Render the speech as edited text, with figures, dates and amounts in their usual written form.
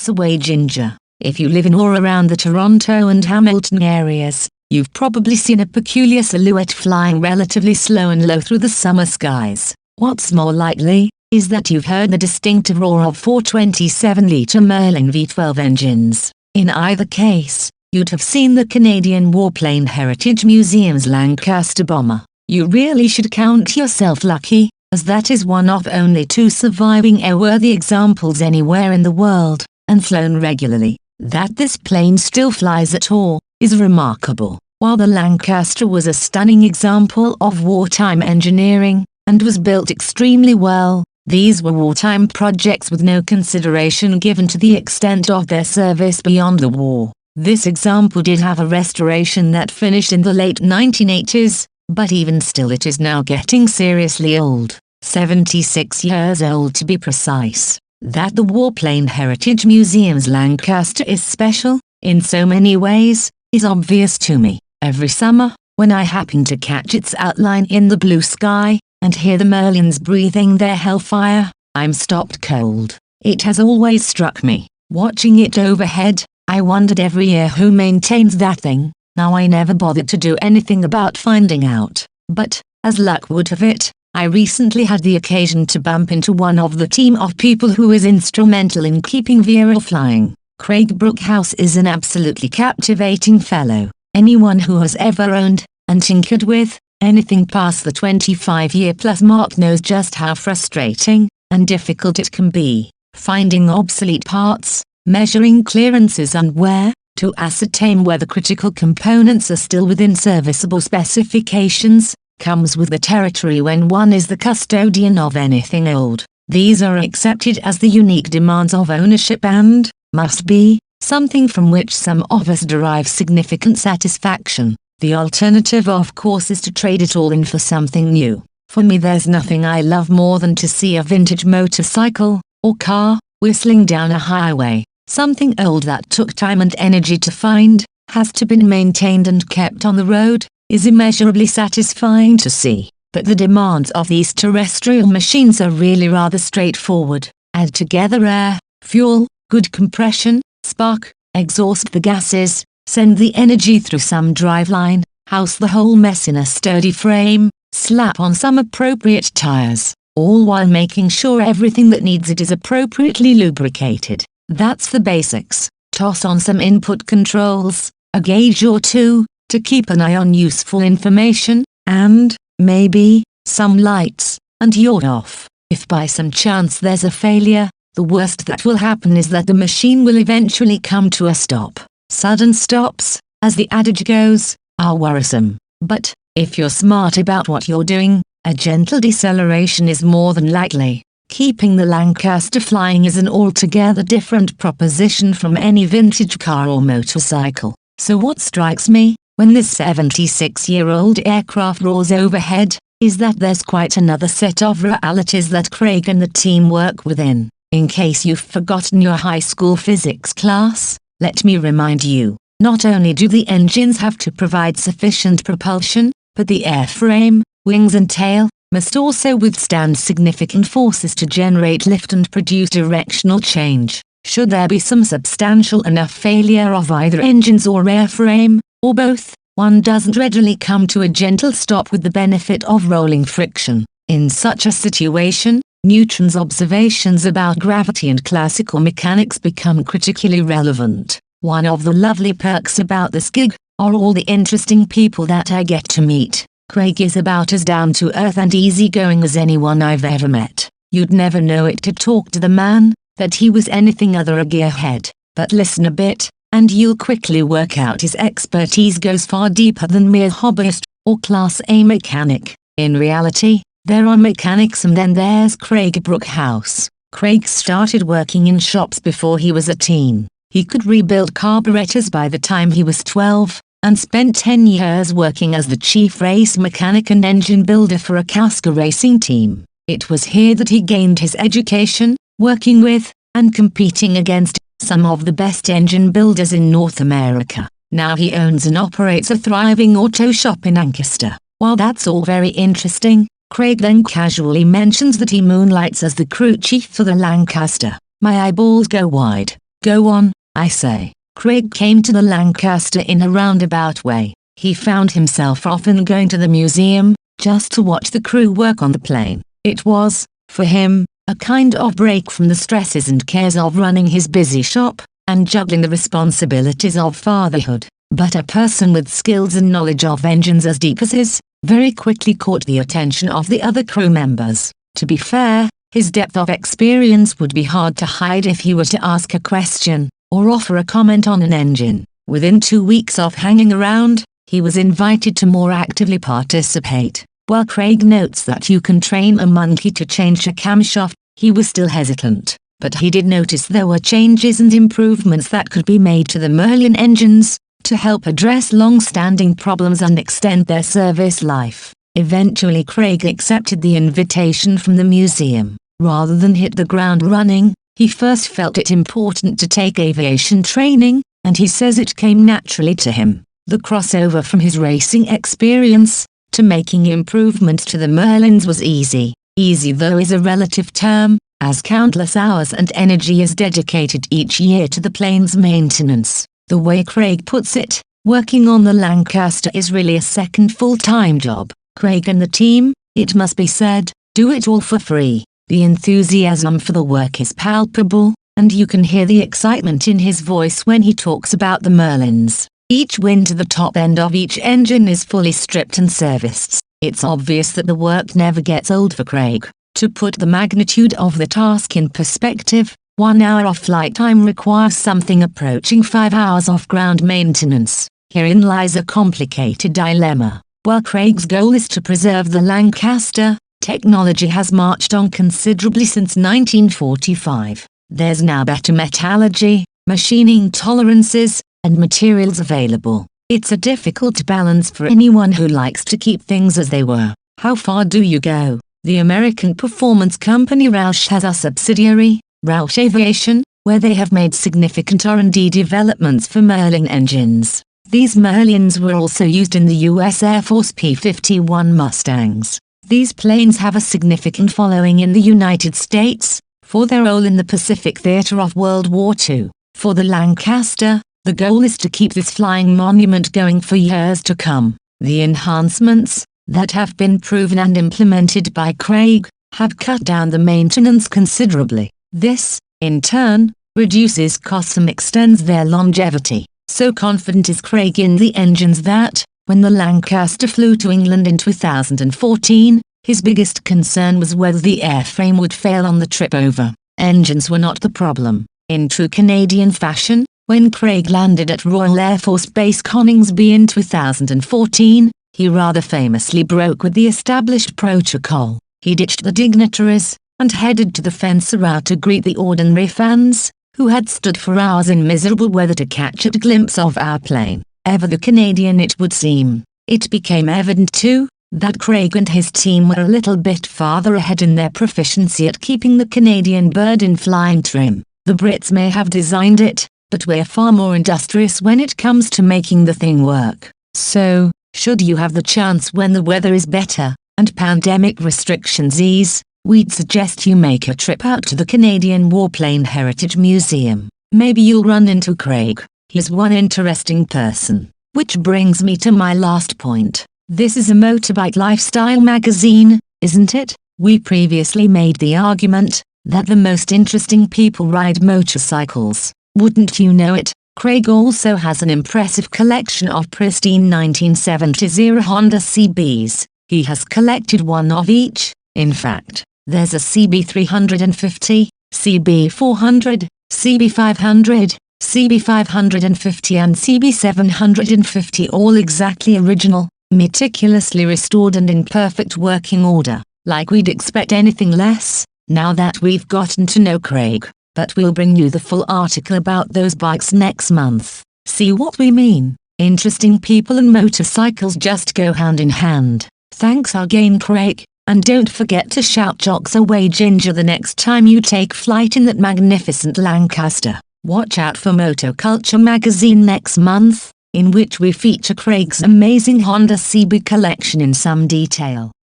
That's away, Ginger. If you live in or around the Toronto and Hamilton areas, you've probably seen a peculiar silhouette flying relatively slow and low through the summer skies. What's more likely, is that you've heard the distinctive roar of 4 27-litre Merlin V12 engines. In either case, you'd have seen the Canadian Warplane Heritage Museum's Lancaster bomber. You really should count yourself lucky, as that is one of only 2 surviving airworthy examples anywhere in the world, and flown regularly. That this plane still flies at all, is remarkable. While the Lancaster was a stunning example of wartime engineering, and was built extremely well, these were wartime projects with no consideration given to the extent of their service beyond the war. This example did have a restoration that finished in the late 1980s, but even still it is now getting seriously old, 76 years old to be precise. That the Warplane Heritage Museum's Lancaster is special, in so many ways, is obvious to me. Every summer, when I happen to catch its outline in the blue sky, and hear the Merlins breathing their hellfire, I'm stopped cold. It has always struck me, watching it overhead, I wondered every year who maintains that thing. Now I never bothered to do anything about finding out, but, as luck would have it, I recently had the occasion to bump into one of the team of people who is instrumental in keeping AVRO flying. Craig Brookhouse is an absolutely captivating fellow. Anyone who has ever owned, and tinkered with, anything past the 25-year-plus mark knows just how frustrating and difficult it can be, finding obsolete parts, measuring clearances and wear, to ascertain whether critical components are still within serviceable specifications, comes with the territory when one is the custodian of anything old. These are accepted as the unique demands of ownership and, must be, something from which some of us derive significant satisfaction. The alternative, of course, is to trade it all in for something new. For me, there's nothing I love more than to see a vintage motorcycle, or car, whistling down a highway. Something old that took time and energy to find, has to be maintained and kept on the road, is immeasurably satisfying to see. But the demands of these terrestrial machines are really rather straightforward. Add together air, fuel, good compression, spark, exhaust the gases, send the energy through some driveline, house the whole mess in a sturdy frame, slap on some appropriate tires, all while making sure everything that needs it is appropriately lubricated. That's the basics. Toss on some input controls, a gauge or two, to keep an eye on useful information, and, maybe, some lights, and you're off. If by some chance there's a failure, the worst that will happen is that the machine will eventually come to a stop. Sudden stops, as the adage goes, are worrisome. But, if you're smart about what you're doing, a gentle deceleration is more than likely. Keeping the Lancaster flying is an altogether different proposition from any vintage car or motorcycle. So what strikes me, when this 76-year-old aircraft roars overhead, is that there's quite another set of realities that Craig and the team work within. In case you've forgotten your high school physics class, let me remind you, not only do the engines have to provide sufficient propulsion, but the airframe, wings and tail, must also withstand significant forces to generate lift and produce directional change. Should there be some substantial enough failure of either engines or airframe, or both, one doesn't readily come to a gentle stop with the benefit of rolling friction. In such a situation, Newton's observations about gravity and classical mechanics become critically relevant. One of the lovely perks about this gig, are all the interesting people that I get to meet. Craig is about as down-to-earth and easygoing as anyone I've ever met. You'd never know it to talk to the man, that he was anything other a gearhead. But listen a bit, and you'll quickly work out his expertise goes far deeper than mere hobbyist, or Class A mechanic. In reality, there are mechanics and then there's Craig Brookhouse. Craig started working in shops before he was a teen. He could rebuild carburetors by the time he was 12, and spent 10 years working as the chief race mechanic and engine builder for a CASCA racing team. It was here that he gained his education, working with, and competing against, some of the best engine builders in North America. Now he owns and operates a thriving auto shop in Lancaster. While that's all very interesting, Craig then casually mentions that he moonlights as the crew chief for the Lancaster. My eyeballs go wide. Go on, I say. Craig came to the Lancaster in a roundabout way. He found himself often going to the museum, just to watch the crew work on the plane. It was, for him, a kind of break from the stresses and cares of running his busy shop, and juggling the responsibilities of fatherhood. But a person with skills and knowledge of engines as deep as his, very quickly caught the attention of the other crew members. To be fair, his depth of experience would be hard to hide if he were to ask a question, or offer a comment on an engine. Within 2 weeks of hanging around, he was invited to more actively participate. While Craig notes that you can train a monkey to change a camshaft, he was still hesitant. But he did notice there were changes and improvements that could be made to the Merlin engines, to help address long-standing problems and extend their service life. Eventually Craig accepted the invitation from the museum. Rather than hit the ground running, he first felt it important to take aviation training, and he says it came naturally to him. The crossover from his racing experience to making improvements to the Merlins was easy. Easy though is a relative term, as countless hours and energy is dedicated each year to the plane's maintenance. The way Craig puts it, working on the Lancaster is really a second full-time job. Craig and the team, it must be said, do it all for free. The enthusiasm for the work is palpable, and you can hear the excitement in his voice when he talks about the Merlins. Each win to the top end of each engine is fully stripped and serviced. It's obvious that the work never gets old for Craig. To put the magnitude of the task in perspective, 1 hour of flight time requires something approaching 5 hours of ground maintenance. Herein lies a complicated dilemma. While Craig's goal is to preserve the Lancaster, technology has marched on considerably since 1945. There's now better metallurgy, machining tolerances, and materials available. It's a difficult balance for anyone who likes to keep things as they were. How far do you go? The American performance company Roush has a subsidiary, Roush Aviation, where they have made significant R&D developments for Merlin engines. These Merlins were also used in the U.S. Air Force P-51 Mustangs. These planes have a significant following in the United States, for their role in the Pacific theater of World War II. For the Lancaster, the goal is to keep this flying monument going for years to come. The enhancements, that have been proven and implemented by Craig, have cut down the maintenance considerably. This, in turn, reduces costs and extends their longevity. So confident is Craig in the engines that, when the Lancaster flew to England in 2014, his biggest concern was whether the airframe would fail on the trip over. Engines were not the problem. In true Canadian fashion, when Craig landed at Royal Air Force Base Coningsby in 2014, he rather famously broke with the established protocol. He ditched the dignitaries, and headed to the fence route to greet the ordinary fans, who had stood for hours in miserable weather to catch a glimpse of our plane. Ever the Canadian it would seem, it became evident too, that Craig and his team were a little bit farther ahead in their proficiency at keeping the Canadian bird in flying trim. The Brits may have designed it, but we're far more industrious when it comes to making the thing work. So, should you have the chance when the weather is better, and pandemic restrictions ease, we'd suggest you make a trip out to the Canadian Warplane Heritage Museum. Maybe you'll run into Craig. He's one interesting person. Which brings me to my last point. This is a motorbike lifestyle magazine, isn't it? We previously made the argument that the most interesting people ride motorcycles. Wouldn't you know it, Craig also has an impressive collection of pristine 1970s Honda CBs. He has collected one of each. In fact, there's a CB350, CB400, CB500, CB550 and CB750, all exactly original, meticulously restored and in perfect working order, like we'd expect anything less, now that we've gotten to know Craig. But we'll bring you the full article about those bikes next month. See what we mean? Interesting people and motorcycles just go hand in hand. Thanks again, Craig, and don't forget to shout "Jocks away Ginger" the next time you take flight in that magnificent Lancaster. Watch out for Motoculture magazine next month, in which we feature Craig's amazing Honda CB collection in some detail.